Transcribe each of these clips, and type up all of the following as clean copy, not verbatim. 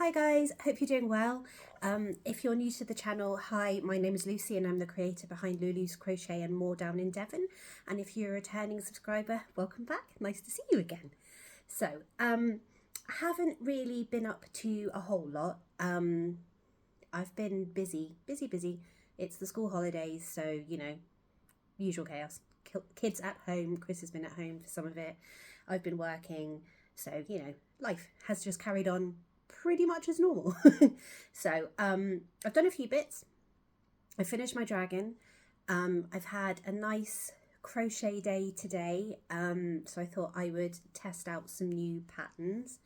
Hi guys, hope you're doing well. If you're new to the channel, hi, my name is Lucy and I'm the creator behind Lulu's Crochet and More down in Devon. And if you're a returning subscriber, welcome back. Nice to see you again. So, I haven't really been up to a whole lot. I've been busy. It's the school holidays, so, you know, usual chaos. Kids at home, Chris has been at home for some of it. I've been working, so, you know, life has just carried on pretty much as normal. So I've done a few bits. I finished my dragon. I've had a nice crochet day today, so I thought I would test out some new patterns.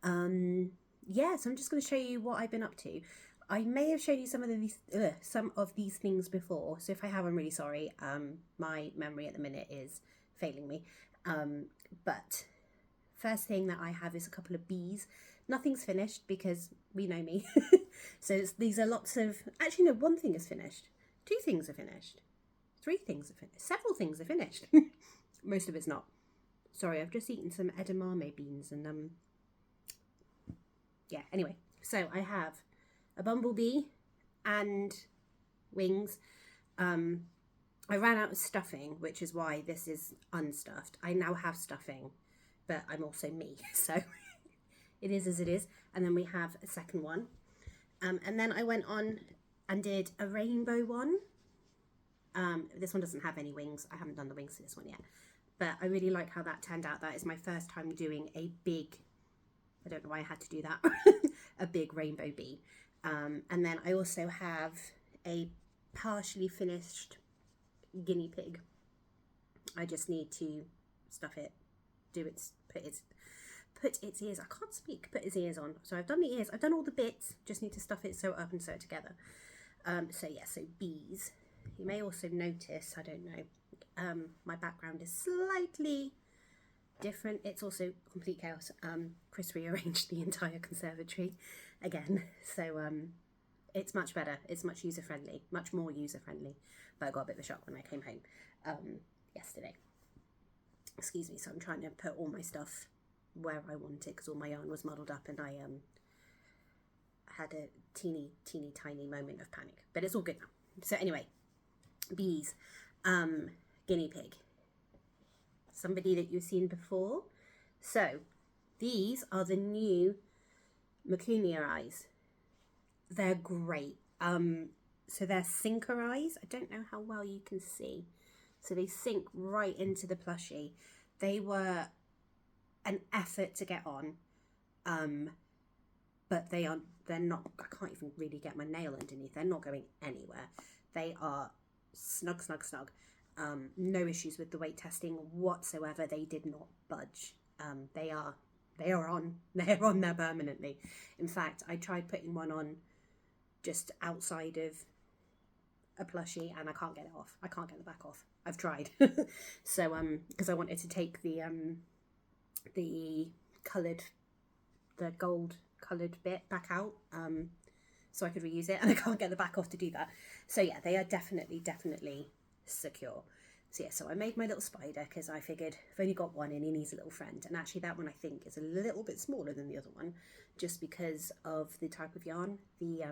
Yeah, so I'm just going to show you what I've been up to. I may have shown you some of these things before, so if I have, I'm really sorry. My memory at the minute is failing me. But first thing that I have is a couple of bees. Nothing's finished because we know me. So these are lots of, actually no, one thing is finished. Two things are finished. Three things are finished. Several things are finished. Most of it's not. Sorry, I've just eaten some edamame beans and yeah, anyway. So I have a bumblebee and wings. I ran out of stuffing, which is why this is unstuffed. I now have stuffing, but I'm also me, so it is as it is. And then we have a second one. And then I went on and did a rainbow one. This one doesn't have any wings. I haven't done the wings for this one yet. But I really like how that turned out. That is my first time doing a big, I don't know why I had to do that, a big rainbow bee. And then I also have a partially finished guinea pig. I just need to stuff it, put its ears, I can't speak, put its ears on. So I've done the ears, I've done all the bits, just need to stuff it, sew it up and sew it together. So yeah, so bees. You may also notice, I don't know, my background is slightly different. It's also complete chaos. Chris rearranged the entire conservatory again. So it's much better. It's much user-friendly, much more user-friendly. But I got a bit of a shock when I came home yesterday. Excuse me, so I'm trying to put all my stuff where I want it because all my yarn was muddled up and I had a teeny tiny moment of panic, but it's all good now. So anyway, bees, guinea pig, somebody that you've seen before. So these are the new Macunia eyes. They're great. So they're sinker eyes. I don't know how well you can see. So they sink right into the plushie. They were an effort to get on, but they're not, I can't even really get my nail underneath. They're not going anywhere. They are snug. No issues with the weight testing whatsoever. They did not budge. They're on there permanently. In fact, I tried putting one on just outside of a plushie and I can't get it off. I can't get the back off. I've tried. So because I wanted to take the gold coloured bit back out so I could reuse it, and I can't get the back off to do that. So yeah, they are definitely secure. So yeah, so I made my little spider because I figured I've only got one and he needs a little friend. And actually that one I think is a little bit smaller than the other one, just because of the type of yarn. The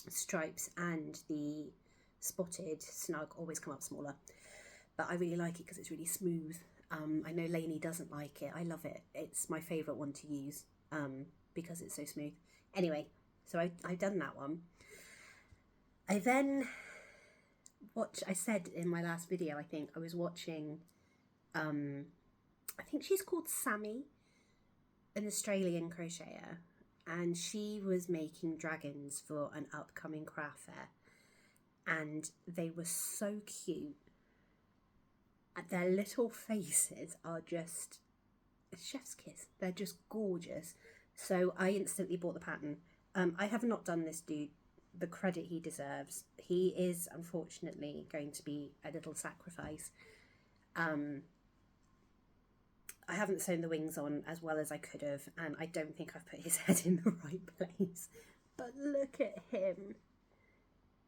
stripes and the spotted snug always come up smaller, but I really like it because it's really smooth. I know Lainey doesn't like it. I love it. It's my favourite one to use because it's so smooth. Anyway, so I've done that one. I then I said in my last video, I think I was watching, I think she's called Sammy, an Australian crocheter, and she was making dragons for an upcoming craft fair, and they were so cute. Their little faces are just a chef's kiss. They're just gorgeous. So I instantly bought the pattern. I have not done this dude the credit he deserves. He is unfortunately going to be a little sacrifice. I haven't sewn the wings on as well as I could have, and I don't think I've put his head in the right place. But look at him.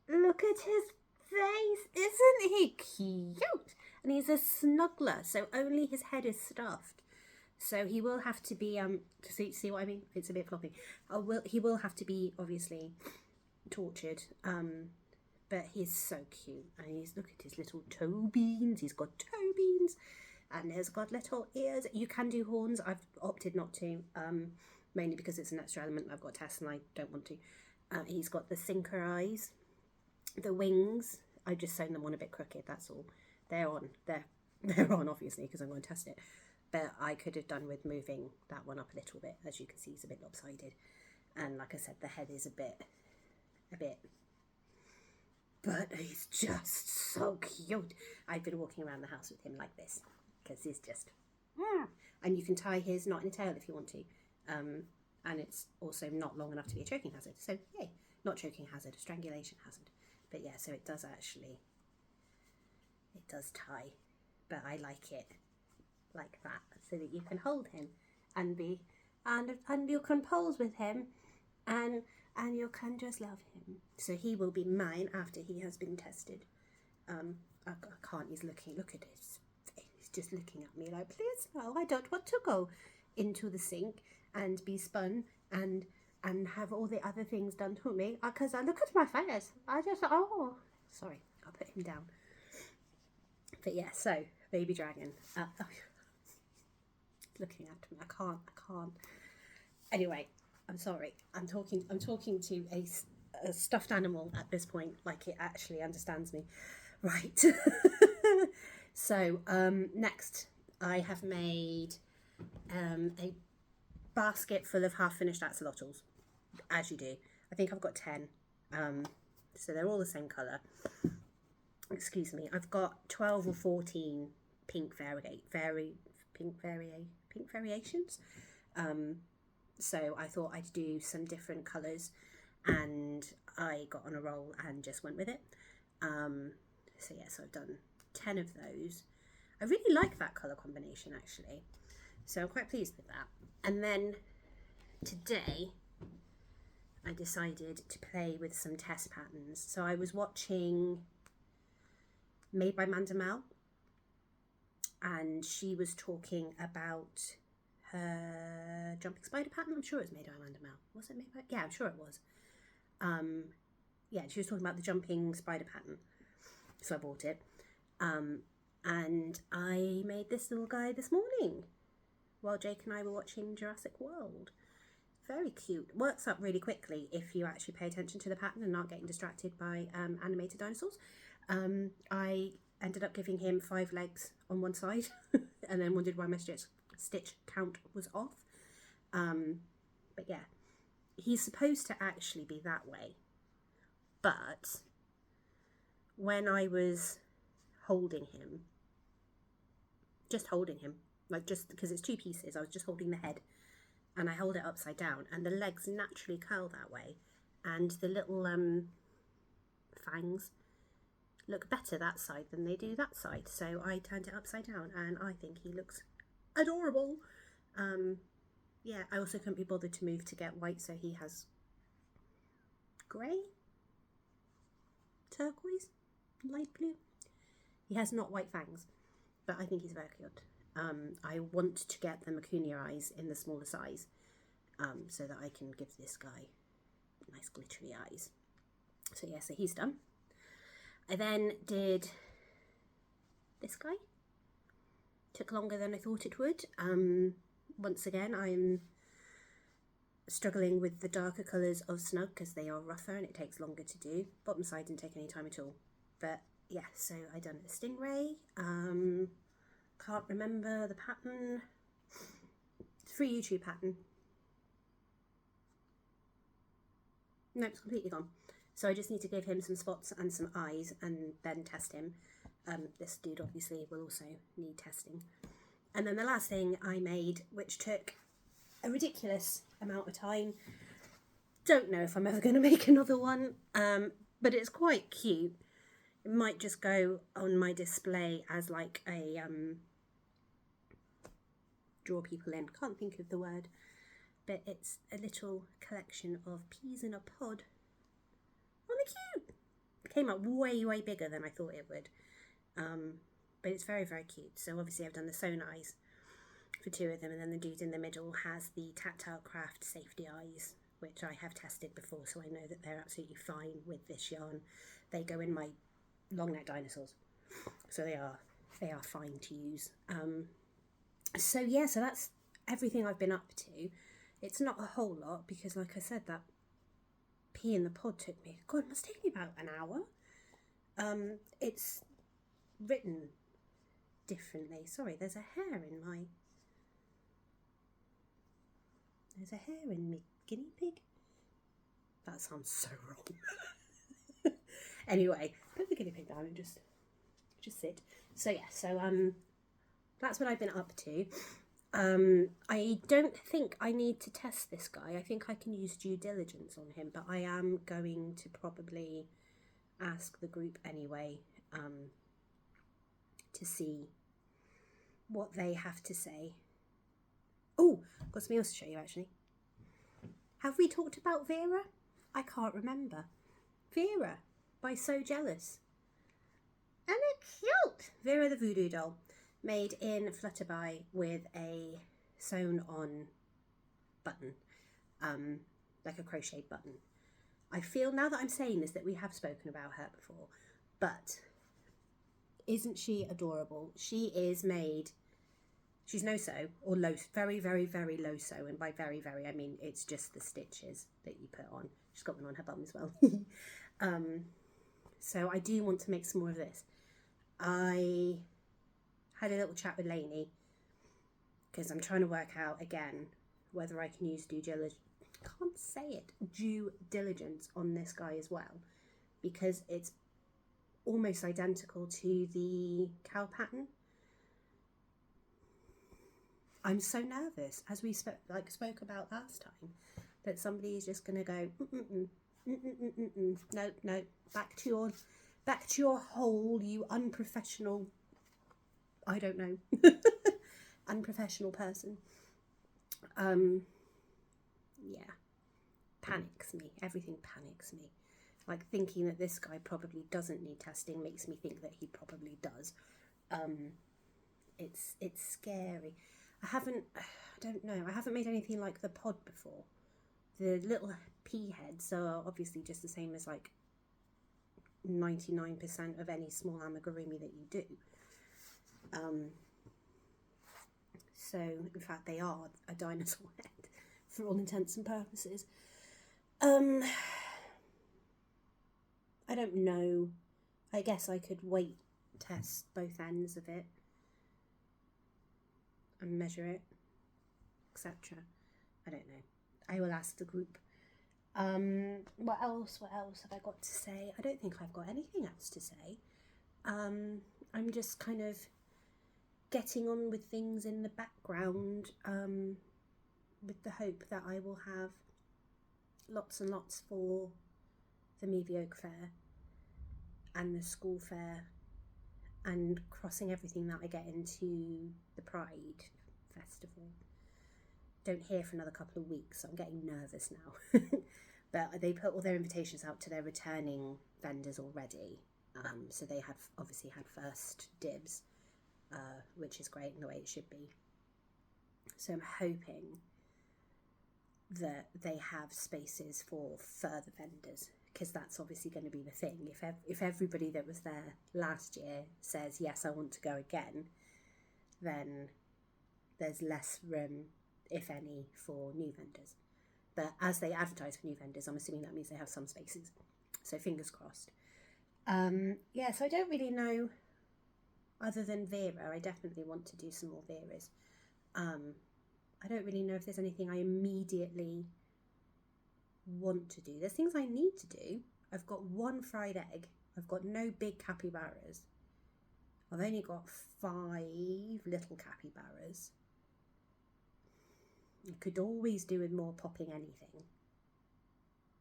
Look at his face. Isn't he cute? And he's a snuggler, so only his head is stuffed. So he will have to be see what I mean? It's a bit floppy. He will have to be obviously tortured. But he's so cute, and look at his little toe beans. He's got toe beans, and he's got little ears. You can do horns. I've opted not to, mainly because it's an extra element I've got to test, and I don't want to. He's got the sinker eyes, the wings. I've just sewn them on a bit crooked. That's all. They're on. They're on, obviously, because I'm going to test it. But I could have done with moving that one up a little bit. As you can see, he's a bit lopsided, and like I said, the head is a bit. But he's just so cute. I've been walking around the house with him like this because he's just... And you can tie his knot in a tail if you want to. And it's also not long enough to be a choking hazard. So, yay. Not choking hazard, a strangulation hazard. But yeah, so it does actually... It does tie. But I like it like that so that you can hold him and be... And you can pose with him and you can just love him. So he will be mine after he has been tested. I can't, he's looking, look at his face. He's just looking at me like, please no, I don't want to go into the sink and be spun and have all the other things done to me. Because I look at my face. I just, oh, sorry, I'll put him down. But yeah, so, baby dragon. Looking at me, I can't. Anyway, I'm sorry. I'm talking to a stuffed animal at this point, like it actually understands me. Right. So, next I have made a basket full of half-finished axolotls, as you do. I think I've got 10. So they're all the same colour. Excuse me. I've got 12 or 14 pink variations. So I thought I'd do some different colours, and I got on a roll and just went with it. So yes, I've done 10 of those. I really like that colour combination actually, so I'm quite pleased with that. And then today I decided to play with some test patterns. So I was watching Made by Manda Mal, and she was talking about her jumping spider pattern. I'm sure it was made by Amanda Mal. Was it made by? Yeah, I'm sure it was. Yeah, she was talking about the jumping spider pattern. So I bought it. And I made this little guy this morning while Jake and I were watching Jurassic World. Very cute. Works up really quickly if you actually pay attention to the pattern and not getting distracted by animated dinosaurs. I ended up giving him 5 legs on one side and then wondered why my stitch count was off. But yeah, he's supposed to actually be that way. But when I was holding him, like just because it's 2 pieces, I was just holding the head and I hold it upside down and the legs naturally curl that way, and the little fangs look better that side than they do that side. So I turned it upside down and I think he looks adorable. Yeah, I also couldn't be bothered to move to get white, so he has grey, turquoise, light blue. He has not white fangs, but I think he's very cute. I want to get the Macunia eyes in the smaller size, so that I can give this guy nice glittery eyes. So yeah, so he's done. I then did this guy. Took longer than I thought it would. Once again, I'm struggling with the darker colours of Snug because they are rougher and it takes longer to do. Bottom side didn't take any time at all. But yeah, so I done a stingray. Can't remember the pattern. It's a free YouTube pattern. No, it's completely gone. So I just need to give him some spots and some eyes and then test him. This dude obviously will also need testing. And then the last thing I made, which took a ridiculous amount of time. Don't know if I'm ever going to make another one, but it's quite cute. It might just go on my display as like a draw people in. Can't think of the word, but it's a little collection of peas in a pod. Oh, they're cute. It came up way bigger than I thought it would. But it's very, very cute. So obviously I've done the sewn eyes for 2 of them, and then the dude in the middle has the Tactile Craft Safety Eyes, which I have tested before, so I know that they're absolutely fine with this yarn. They go in my long neck dinosaurs, so they are fine to use. So yeah, so that's everything I've been up to. It's not a whole lot because, like I said, that pee in the pod took me, God, it must take me about an hour. It's written differently. Sorry, there's a hair in my guinea pig. That sounds so wrong. Anyway, put the guinea pig down and just sit. So yeah, so that's what I've been up to. I don't think I need to test this guy. I think I can use due diligence on him, but I am going to probably ask the group anyway, to see what they have to say. Oh, got something else to show you actually. Have we talked about Vera? I can't remember. Vera by So Jealous. And it's cute. Vera the Voodoo Doll, made in Flutterby with a sewn on button, like a crocheted button. I feel now that I'm saying this that we have spoken about her before, but isn't she adorable? She is made, she's no sew or low, very, very, very low sew. And by very, very, I mean, it's just the stitches that you put on. She's got one on her bum as well. So I do want to make some more of this. I had a little chat with Lainey because I'm trying to work out again whether I can use due diligence on this guy as well, because it's almost identical to the cow pattern. I'm so nervous, as we spoke about last time, that somebody is just going to go no, back to your hole, you unprofessional, I don't know, unprofessional person. Yeah, panics me. Everything panics me. Like, thinking that this guy probably doesn't need testing makes me think that he probably does. It's scary. I don't know, I haven't made anything like the pod before. The little pea heads are obviously just the same as like 99% of any small amigurumi that you do. So in fact they are a dinosaur head for all intents and purposes. I don't know. I guess I could weight test both ends of it and measure it, etc. I don't know. I will ask the group. What else have I got to say? I don't think I've got anything else to say. I'm just kind of getting on with things in the background, with the hope that I will have lots and lots for the Meavy Oak Fair and the school fair, and crossing everything that I get into the Pride Festival. Don't hear for another couple of weeks, so I'm getting nervous now. But they put all their invitations out to their returning vendors already, so they have obviously had first dibs, which is great in the way it should be. So I'm hoping that they have spaces for further vendors, because that's obviously going to be the thing. If everybody that was there last year says, yes, I want to go again, then there's less room, if any, for new vendors. But as they advertise for new vendors, I'm assuming that means they have some spaces. So fingers crossed. Yeah, so I don't really know, other than Vera. I definitely want to do some more Veras. I don't really know if there's anything I immediately want to do. There's things I need to do. I've got one fried egg. I've got no big capybaras. I've only got 5 little capybaras. You could always do with more popping anything.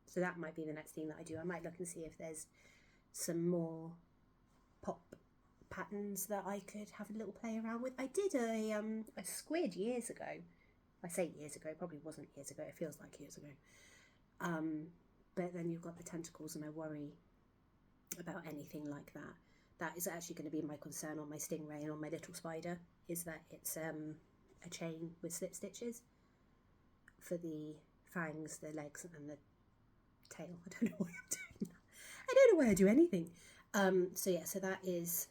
So that might be the next thing that I do. I might look and see if there's some more pop patterns that I could have a little play around with. I did a squid years ago. I say years ago, it probably wasn't years ago. It feels like years ago. But then you've got the tentacles, and I worry about anything like that. That is actually going to be my concern on my stingray and on my little spider, is that it's a chain with slip stitches for the fangs, the legs and the tail. I don't know why I'm doing that. I don't know why I do anything. So yeah, so that is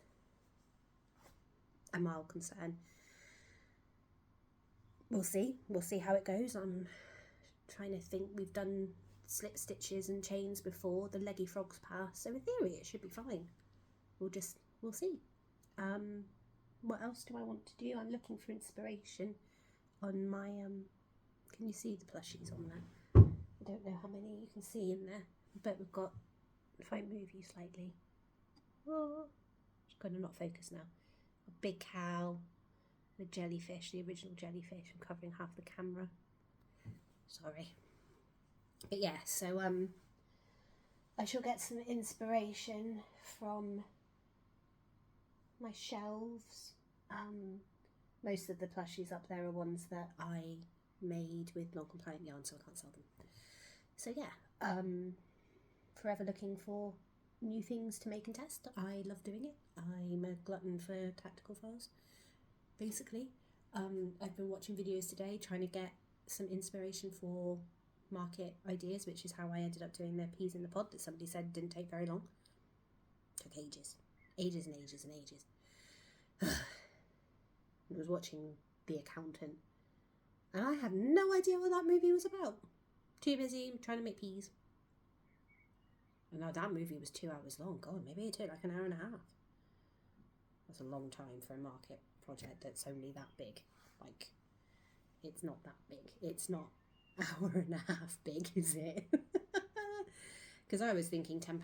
a mild concern. We'll see how it goes. I'm trying to think. We've done slip stitches and chains before. The leggy frogs pass, so in theory it should be fine. We'll see. What else do I want to do? I'm looking for inspiration on my can you see the plushies on there? I don't know how many you can see in there, but we've got, if I move you slightly, oh, it's going to not focus now. A big cow, the jellyfish, the original jellyfish. I'm covering half the camera. Sorry. But yeah, so I shall get some inspiration from my shelves. Most of the plushies up there are ones that I made with non-compliant yarn, so I can't sell them. So yeah, forever looking for new things to make and test. I love doing it. I'm a glutton for tactical files, basically. I've been watching videos today trying to get some inspiration for market ideas, which is how I ended up doing the peas in the pod that somebody said didn't take very long. Took ages and ages and ages. I was watching The Accountant and I had no idea what that movie was about. Too busy trying to make peas. And now that movie was 2 hours long. God, maybe it took like an hour and a half. That's a long time for a market project that's only that big. Like, it's not that big. It's not hour and a half big, is it? Because I was thinking £10,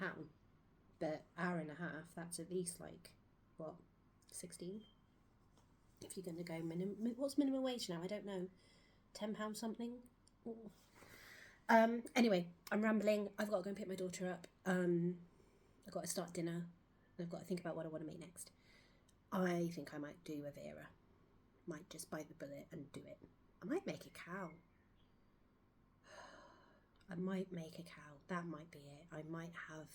but hour and a half, that's at least like, what, 16? If you're going to go what's minimum wage now? I don't know. £10 something? Ooh. Anyway, I'm rambling. I've got to go and pick my daughter up. I've got to start dinner. I've got to think about what I want to make next. I think I might do a Vera. Might just bite the bullet and do it. I might make a cow. I might make a cow. That might be it. I might have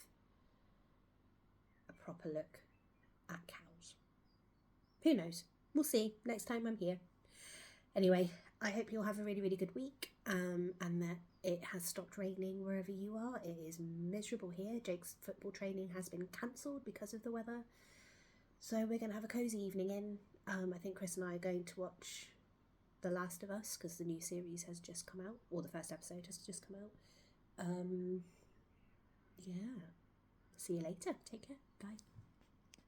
a proper look at cows. Who knows? We'll see next time I'm here. Anyway, I hope you'll have a really, really good week, and that it has stopped raining wherever you are. It is miserable here. Jake's football training has been cancelled because of the weather. So we're going to have a cosy evening in. I think Chris and I are going to watch The Last of Us because the new series has just come out, or the first episode has just come out. Yeah. See you later. Take care. Bye.